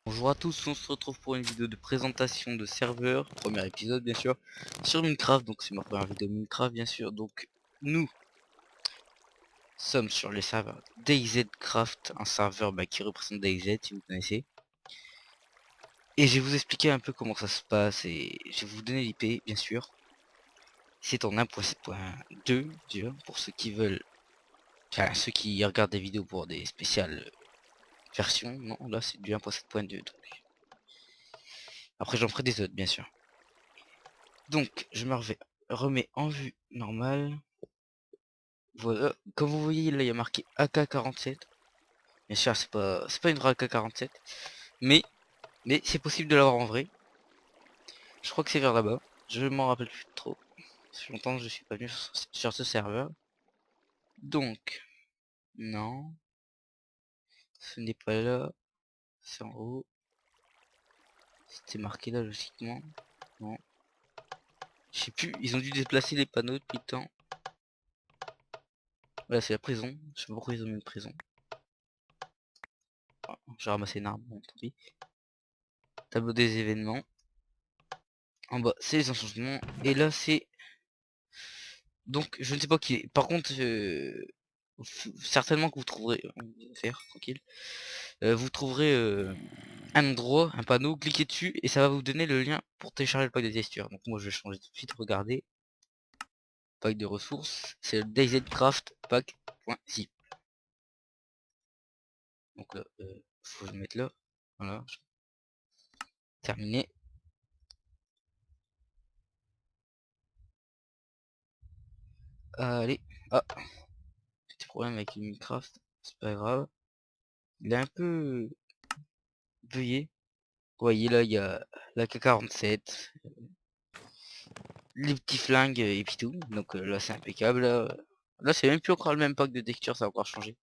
Bonjour à tous, on se retrouve pour une vidéo de présentation de serveur, premier épisode bien sûr, sur Minecraft, donc c'est ma première vidéo Minecraft bien sûr, donc nous sommes sur les serveurs DayZcraft, un serveur qui représente DayZ si vous connaissez, et je vais vous expliquer un peu comment ça se passe, et je vais vous donner l'IP bien sûr, c'est en 1.7.2 déjà, pour ceux qui veulent, enfin ceux qui regardent des vidéos pour des spéciales versions, non là c'est du 1.7.2 donc, après j'en ferai des autres bien sûr. Donc, je me remets en vue normale. Voilà, comme vous voyez, là, il y a marqué AK-47. Bien sûr, c'est pas une vraie AK-47, mais, c'est possible de l'avoir en vrai. Je crois que c'est vers là-bas. Je m'en rappelle plus trop. Ça fait longtemps que je suis pas venu sur ce serveur. Donc, non, ce n'est pas là. C'est en haut. C'était marqué là, logiquement. Non. Je sais plus, ils ont dû déplacer les panneaux depuis le temps. Voilà, c'est la prison. Je sais pas pourquoi ils ont mis une prison. Ah, j'ai ramassé une arme, bon, tant pis. Tableau des événements. En bas, c'est les enchantements. Et là, c'est... Donc, je ne sais pas qui est. Par contre, certainement que vous trouverez... On va faire, tranquille. Vous trouverez un endroit, un panneau, cliquez dessus et ça va vous donner le lien pour télécharger le pack de texture. Donc moi, je vais changer tout de suite. Regardez. Pack de ressources. C'est le DayZcraft pack.zip. Donc là, faut le mettre là. Voilà. Terminé. Allez. Ah, petit problème avec le Minecraft. C'est pas grave. Il est un peu bugué. Vous voyez là, il y a la K47, les petits flingues et puis tout. Donc là, c'est impeccable. Là, c'est même plus encore le même pack de texture, ça a encore changé.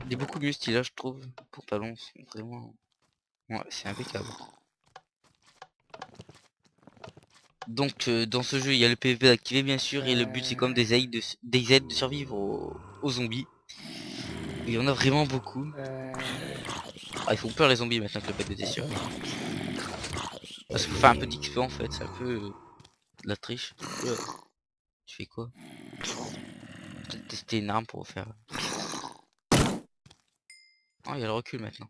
Il est beaucoup mieux stylé, je trouve. Les pantalons sont vraiment... Ouais, c'est impeccable. Donc dans ce jeu, il y a le PvP activé bien sûr. Et le but, c'est comme des aides de survivre aux zombies. Il y en a vraiment beaucoup. Ah, ils font peur les zombies maintenant que le pack de texture. Parce qu'il faut faire un peu d'XP en fait. C'est un peu de la triche. Oula, tu fais quoi? Peut-être tester une arme pour faire... Ah, il y a le recul maintenant.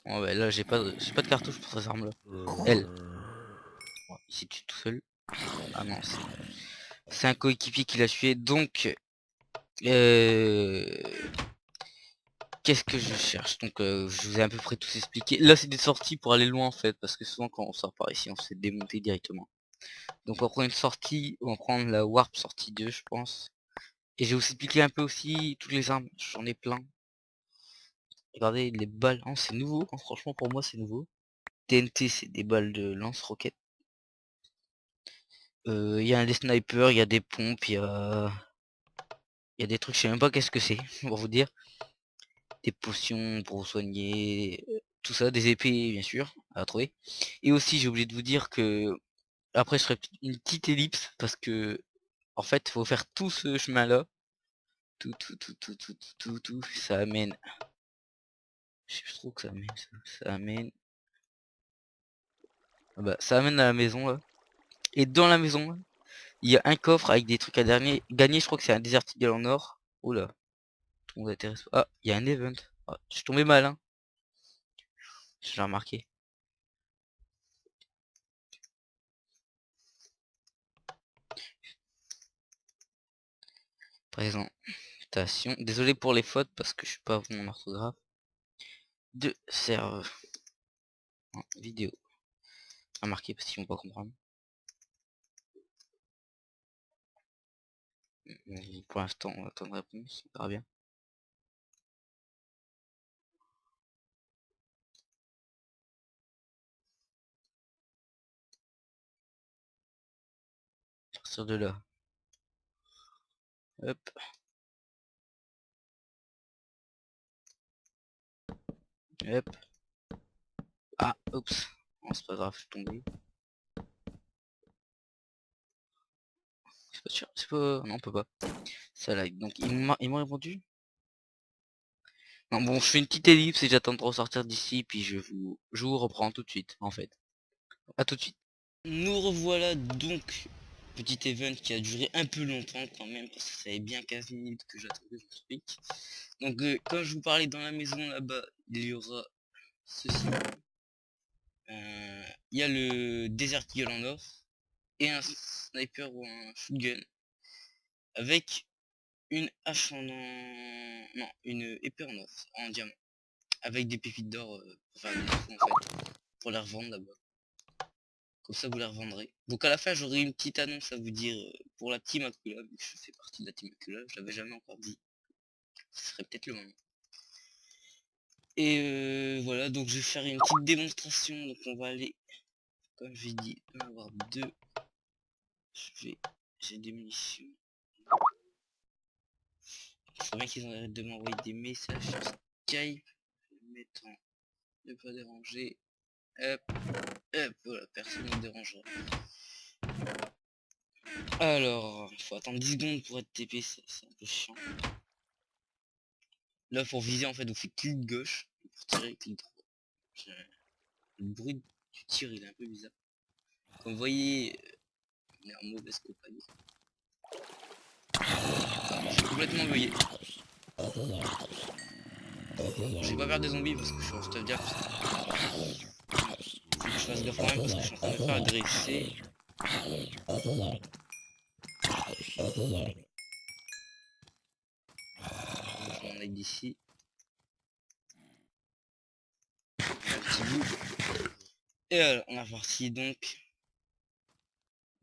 Bon bah là j'ai pas de cartouche pour ces armes là. Elle. Ouais, il s'est tué tout seul. Ah non, c'est un coéquipier qui l'a tué. Donc qu'est-ce que je cherche? Donc je vous ai à peu près tout expliqué. Là c'est des sorties pour aller loin en fait. Parce que souvent quand on sort par ici on se fait démonter directement. Donc on prend une sortie. On va prendre la Warp sortie 2 je pense. Et je vais vous expliquer un peu aussi toutes les armes. J'en ai plein. Regardez les balles. Oh, c'est nouveau. Oh, franchement pour moi c'est nouveau. TNT c'est des balles de lance-roquettes. Il y a des snipers, il y a des pompes, il y a des trucs, je sais même pas qu'est-ce que c'est, pour vous dire. Des potions pour vous soigner, tout ça, des épées bien sûr, à trouver. Et aussi j'ai oublié de vous dire que après je ferai une petite ellipse parce que en fait faut faire tout ce chemin là. Tout, ça amène. Je trouve que ça amène ça amène. Ah bah, ça amène à la maison là. Et dans la maison, là, il y a un coffre avec des trucs à gagner, je crois que c'est un Desert Eagle en or. Oula. Tout le monde intéresse. Ah, il y a un event. Ah, je suis tombé mal, hein. J'ai remarqué. Présentation. Désolé pour les fautes parce que je suis pas bon en orthographe. De serve. Vidéo. Remarqué parce qu'ils vont pas comprendre. Pour l'instant, on attend une réponse. On verra bien. À partir de là. Hop. Hop. Ah, oups. Oh, c'est pas grave, je suis tombé. C'est pas sûr. C'est pas. Non, on peut pas. Ça like. Donc ils m'ont répondu. Non, bon, je fais une petite ellipse et j'attends de ressortir d'ici, puis je vous reprends tout de suite, en fait. À tout de suite. Nous revoilà donc, petit event qui a duré un peu longtemps quand même, parce que ça fait bien 15 minutes que j'attendais votre pic. Donc, comme je vous parlais dans la maison là-bas, il y aura ceci. Il y a le Desert Eagle en or, et un sniper ou un shotgun, avec une hache en... Non, une épée en or, en diamant. Avec des pépites d'or pour faire des infos en fait, pour les revendre là-bas. Comme ça vous les revendrez. Donc à la fin j'aurai une petite annonce à vous dire pour la team Akula, vu que je fais partie de la team Akula, je l'avais jamais encore dit. Ce serait peut-être le moment. Et voilà, donc je vais faire une petite démonstration. Donc on va aller, comme j'ai dit, on va avoir deux. J'ai des munitions. C'est bien qu'ils arrêtent de m'envoyer des messages sur Skype. Je vais mettre en ne pas déranger. Hop, hop, voilà, personne ne me dérangera. Alors, faut attendre 10 secondes pour être TP, c'est un peu chiant. Là, pour viser, en fait, vous faites clic gauche, et pour tirer, clic droit. Le bruit du tir, il est un peu bizarre. Comme vous voyez, on est en mauvaise compagnie. Je suis complètement bugué. J'ai pas peur des zombies parce que je suis en stuff diap. Faut que je fasse gaffe quand même parce que je suis en train de me faire agresser. Je m'en aille d'ici. Un petit bout. Et alors, on est parti donc.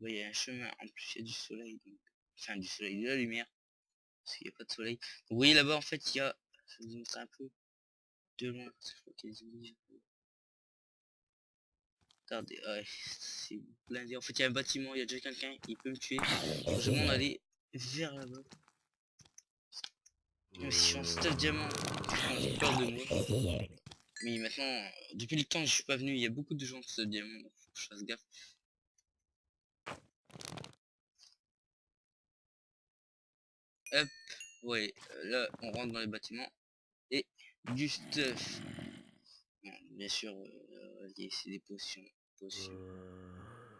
Vous voyez, il y a un chemin, en plus il y a du soleil. Donc... Enfin, du soleil, de la lumière. Parce qu'il n'y a pas de soleil. Donc, vous voyez là-bas, en fait, il y a... Je vais vous montrer un peu de loin parce que je crois qu'il y a des zombies. Regardez, ouais, c'est blindé. En fait, il y a un bâtiment, il y a déjà quelqu'un, il peut me tuer. Je m'en aller vers là-bas. Même si je suis en stuff diamant, j'ai peur de moi. Mais maintenant, depuis le temps que je suis pas venu, il y a beaucoup de gens de stuff diamant, donc faut que je fasse gaffe. Hop, ouais, là, on rentre dans les bâtiments. Et du stuff. Bon, bien sûr, c'est des potions.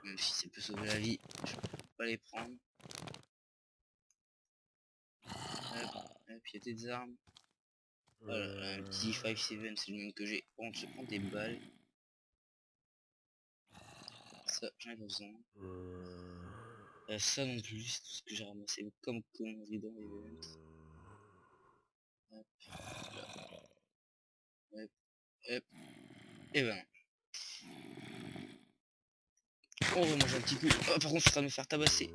Même si ça peut sauver la vie, je peux pas les prendre. Hop, hop, il y a des armes. Voilà, un petit 5-7, c'est le même que j'ai. Bon, je prends des balles. Ça, j'en ai pas besoin. Ça non plus, c'est tout ce que j'ai ramassé comme connerie dans l'event. Hop, là, hop, hop. Et ben, on va manger un petit coup. Oh, par contre, je suis en train de me faire tabasser.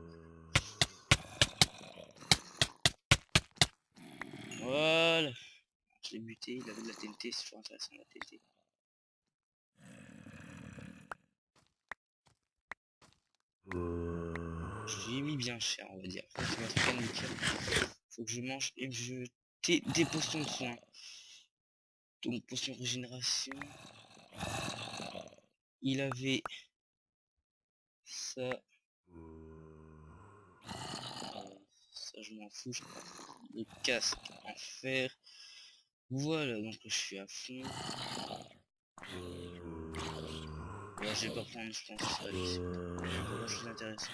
Voilà. Je l'ai buté, il avait de la TNT, c'est toujours intéressant la TNT. Je lui ai mis bien cher, on va dire. Faut que je mange et que je des potions de soins. Donc potion de régénération. Il avait ça. Ça je m'en fous, je crois. Le casque en fer. Voilà, donc là, je suis à fond. Ouais, je vais pas prendre, je pense. Allez, c'est pas grand chose d'intéressant.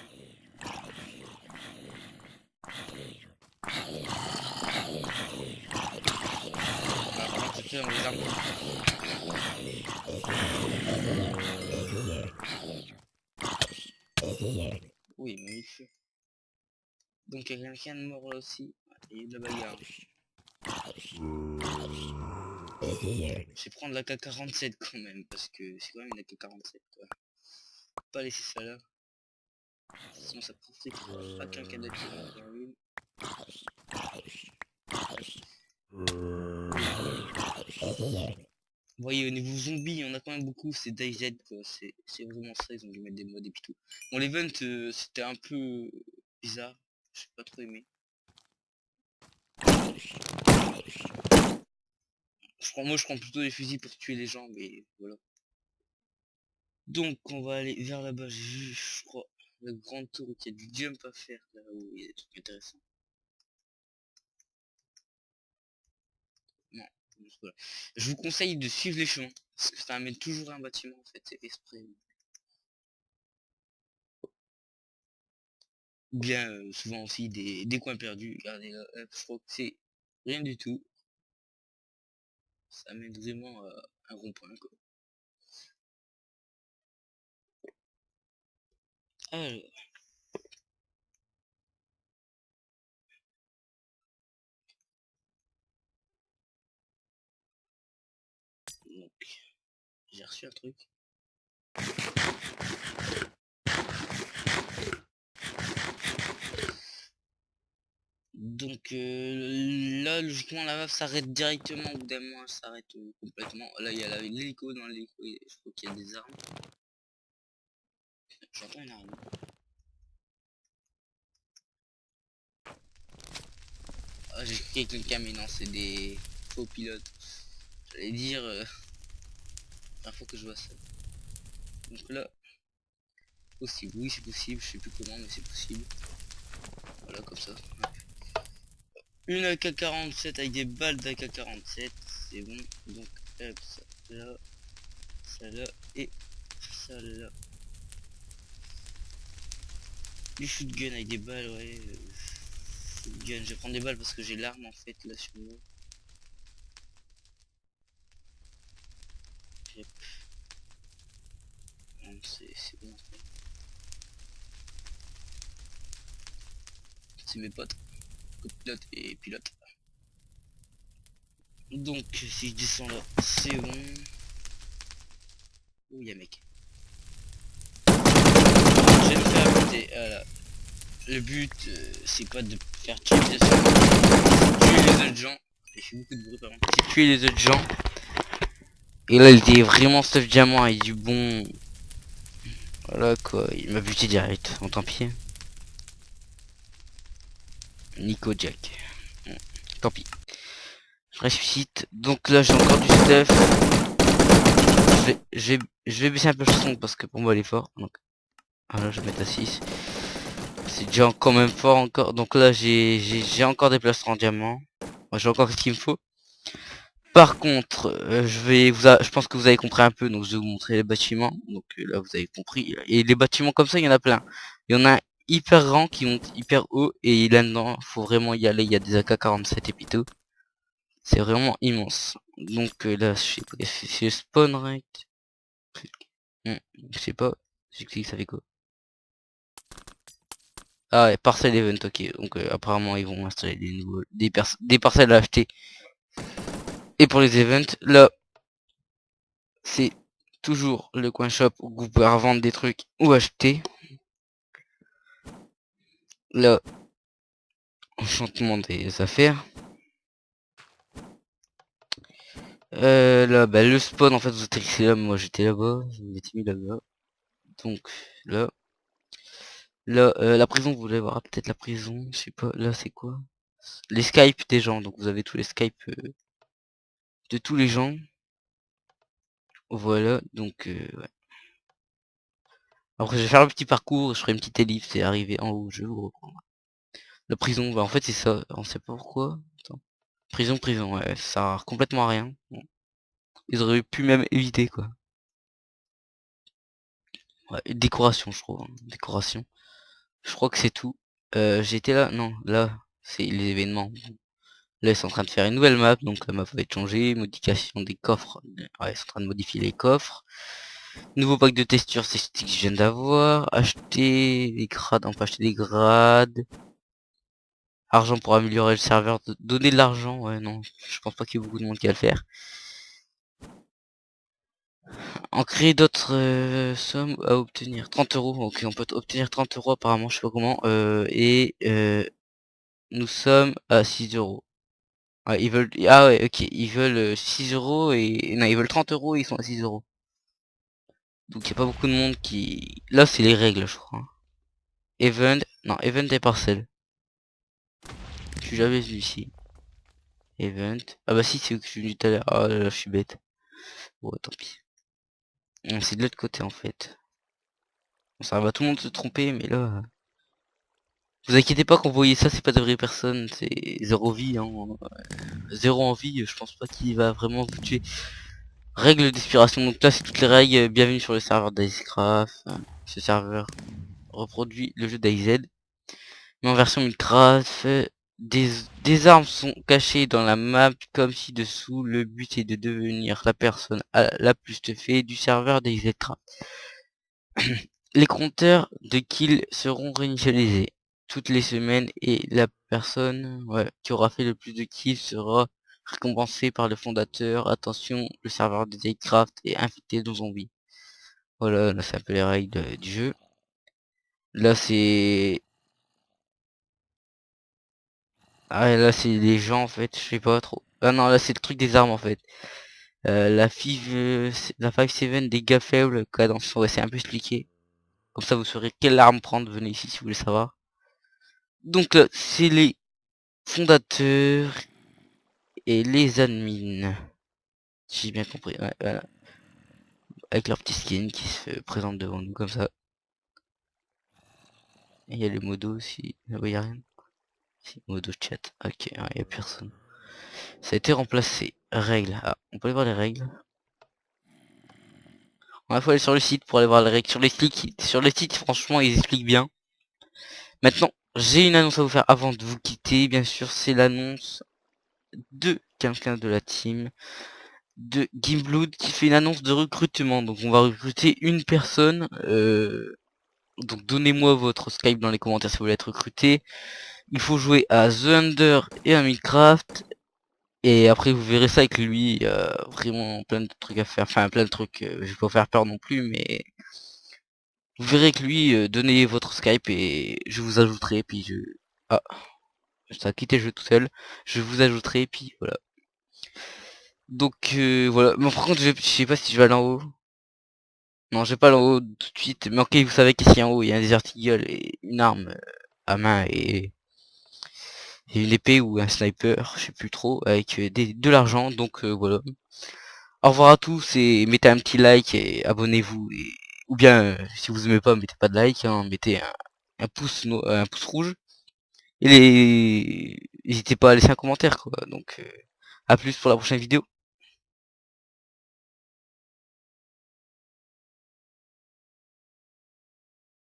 Alors, par contre, j'ai pris dans les armes. Oui, il m'a mis le feu. Donc il y a quelqu'un de mort là aussi. Il y a eu de la bagarre. Je vais prendre la K47 quand même, parce que c'est quand même une AK-47 quoi. Pas laisser ça là. Sinon ça profite à quelqu'un d'autre qui va en faire une. Vous voyez au niveau zombie, on a quand même beaucoup, c'est DayZ quoi, c'est vraiment ça, ils ont dû mettre des mods et puis tout. Bon l'event c'était un peu bizarre, j'ai pas trop aimé. Moi je prends plutôt des fusils pour tuer les gens, mais voilà. Donc on va aller vers là-bas, j'ai vu, je crois, la grande tour où il y a du jump à faire, là où il y a des trucs intéressants. Non, Donc, voilà. Je vous conseille de suivre les chemins, parce que ça amène toujours à un bâtiment, en fait, c'est exprès. Ou bien, souvent aussi, des coins perdus, regardez là, hop, je crois que c'est rien du tout. Ça amène vraiment à un rond-point, quoi. Alors, donc, j'ai reçu un truc. Donc là, logiquement, la map s'arrête directement. Au bout d'un moment, elle s'arrête complètement. Là, il y a l'hélico. Dans l'hélico, je crois qu'il y a des armes. J'entends une arme. Ah, j'ai cru quelqu'un, mais non, c'est des faux pilotes. J'allais dire, première fois que je vois ça. Donc là, possible. Oui, c'est possible. Je sais plus comment, mais c'est possible. Voilà, comme ça. Une AK-47 avec des balles d'AK-47. C'est bon. Donc, hop, ça là et ça là. Du shotgun avec des balles, ouais. Shotgun, je vais prendre des balles parce que j'ai l'arme en fait là sur moi. Yep. C'est bon. C'est mes potes, copilote et pilote. Donc si je descends là, c'est bon. Oh y'a mec. Je vais me faire buter. Voilà. Le but c'est pas de faire tuer les autres gens. J'ai fait beaucoup de bruit par contre. C'est tuer les autres gens. Et là il était vraiment stuff diamant avec du bon. Voilà quoi, il m'a buté direct, en tant pis. Nico Jack. Bon, tant pis. Je ressuscite. Donc là j'ai encore du stuff. Je vais baisser un peu le son parce que pour moi elle est fort. Donc voilà, je vais mettre à 6. C'est déjà quand même fort encore. Donc là j'ai encore des plasters en diamant. Moi j'ai encore ce qu'il me faut. Par contre, je pense que vous avez compris un peu, donc je vais vous montrer les bâtiments. Donc là vous avez compris. Et les bâtiments comme ça, il y en a plein. Il y en a un hyper grand qui monte hyper haut et là-dedans, faut vraiment y aller. Il y a des AK-47 et puis tout. C'est vraiment immense. Donc là, je sais pas, c'est spawn right. Je sais pas. J'ai cliqué, ça fait quoi? Ah ouais, parcelle event, ok. Donc apparemment ils vont installer des nouveaux, des parcelles à acheter. Et pour les events, là, c'est toujours le coin shop où vous pouvez revendre des trucs ou acheter. Là, enchantement des affaires. Là, bah, le spawn, en fait, vous êtes là, moi j'étais là-bas, je m'étais mis là-bas. Donc, là, la prison, vous voulez voir peut-être la prison, je sais pas, là c'est quoi? Les Skype des gens, donc vous avez tous les Skype de tous les gens. Voilà, donc, ouais. Après, je vais faire le petit parcours, je ferai une petite ellipse et arriver en haut, je vais vous reprendre. La prison, bah en fait c'est ça, on sait pas pourquoi. Attends. Prison, ouais, ça sert complètement à rien. Bon. Ils auraient pu même éviter quoi. Ouais, et décoration je crois, hein. Décoration. Je crois que c'est tout. J'étais là, non, là, c'est les événements. Là ils sont en train de faire une nouvelle map, donc la map va être changée, modification des coffres. Ouais, ils sont en train de modifier les coffres. Nouveau pack de texture, c'est ce que je viens d'avoir. Acheter des grades, on peut acheter des grades. Argent pour améliorer le serveur. Donner de l'argent, ouais non, je pense pas qu'il y ait beaucoup de monde qui va le faire. En créer d'autres sommes à obtenir. 30 €, ok, on peut obtenir 30 € apparemment, je sais pas comment. Nous sommes à 6 €. Ouais, ils veulent. Ah ouais, ok, ils veulent 6 € et. Non, ils veulent 30 € et ils sont à 6 €. Donc il y a pas beaucoup de monde qui. Là c'est les règles je crois. Event. Non, event et parcelle. Je suis jamais venu ici. Event. Ah bah si, c'est où que je suis venu tout à l'heure. Ah là, là, je suis bête. Bon, tant pis. C'est de l'autre côté en fait. Bon, ça va tout le monde se tromper, mais là. Vous inquiétez pas, quand vous voyez ça, c'est pas de vraies personnes, c'est zéro vie, hein. Zéro en vie, je pense pas qu'il va vraiment vous tuer. Règles d'inspiration, donc là c'est toutes les règles. Bienvenue sur le serveur d'Icecraft. Ce serveur reproduit le jeu d'IZ, mais en version Minecraft. Des armes sont cachées dans la map comme ci-dessous. Le but est de devenir la personne la plus stuffée du serveur d'Icecraft. Les compteurs de kills seront réinitialisés toutes les semaines et la personne qui aura fait le plus de kills sera récompensée par le fondateur. Attention, le serveur de Minecraft est infecté de zombies. Voilà, là c'est un peu les règles du jeu. Là c'est... Ah là c'est les gens en fait, je sais pas trop. Ah non, là c'est le truc des armes en fait. La 5-7 dégâts faibles, cadence, ouais, c'est un peu expliqué. Comme ça vous saurez quelle arme prendre, venez ici si vous voulez savoir. Donc là, c'est les fondateurs et les admins. Si j'ai bien compris, ouais, voilà. Avec leur petit skin qui se présente devant nous comme ça. Il y a les modos aussi. Là-bas, y a rien. Si, modo chat. Ok, il y a personne. Ça a été remplacé. Règles. Ah, on peut aller voir les règles. Il faut aller sur le site pour aller voir les règles. Sur les sites, franchement, ils expliquent bien. Maintenant, j'ai une annonce à vous faire avant de vous quitter. Bien sûr, c'est l'annonce de quelqu'un de la team de Gimblood qui fait une annonce de recrutement. Donc on va recruter une personne. Donc donnez-moi votre Skype dans les commentaires si vous voulez être recruté. Il faut jouer à The Under et à Minecraft. Et après vous verrez ça avec lui. Vraiment plein de trucs à faire. Enfin plein de trucs. Je vais pas vous faire peur non plus, mais vous verrez que lui, donnez votre Skype et je vous ajouterai. Puis je... Ah, ça a quitté le jeu tout seul. Je vous ajouterai puis voilà. Donc voilà. Mais par contre je sais pas si je vais aller en haut. Non, je vais pas aller en haut tout de suite. Mais ok, vous savez qu'ici en haut il y a un Desert Eagle et une arme à main et une épée ou un sniper, je sais plus trop, avec de l'argent. Donc voilà. Au revoir à tous et mettez un petit like et abonnez-vous. Ou bien si vous aimez pas, mettez pas de like, hein, mettez un pouce rouge. Et n'hésitez pas à laisser un commentaire quoi. Donc à plus pour la prochaine vidéo.